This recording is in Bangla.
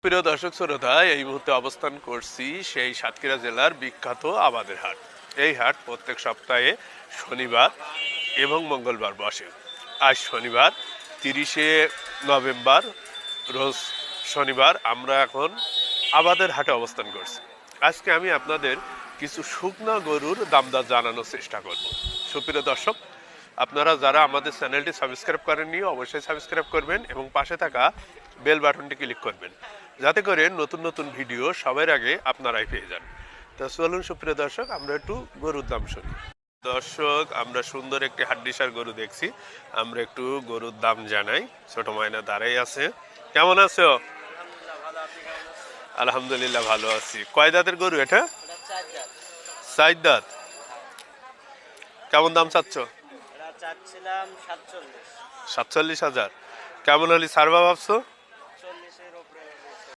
প্রিয় দর্শক শ্রোতা, এই মুহূর্তে অবস্থান করছি সেই সাতক্ষীরা জেলার বিখ্যাত আবাদের হাট। এই হাট প্রত্যেক সপ্তাহে শনিবার এবং মঙ্গলবার বসে। আজ শনিবার 30শে নভেম্বর, রোজ শনিবার। আমরা এখন আবাদের হাটে অবস্থান করছি। আজকে আমি আপনাদের কিছু শুকনা গরুর দামদর জানানোর চেষ্টা করব। সুপ্রিয় দর্শক, আপনারা যারা আমাদের চ্যানেলটি সাবস্ক্রাইব করেননি অবশ্যই সাবস্ক্রাইব করবেন এবং পাশে থাকা বেল বাটনটি ক্লিক করবেন, যাতে করে নতুন নতুন ভিডিও সবার আগে আপনারাই পেয়ে যান। তো চলুন সুপ্রিয় দর্শক, আমরা একটু গরুর দাম শুনি। দর্শক, আমরা সুন্দর একটি হাড্ডিসার গরু দেখছি, আমরা একটু গরুর দাম জানাই। ছোট মাইনা দাঁড়াই আছে। কেমন আছো? আলহামদুলিল্লাহ ভালো আছি। কয় দাঁতের গরু এটা? 4 দাঁত। কেমন দাম চাচ্ছ? 47,000। 47,000। কেমন হলি সারবা ভাবছো?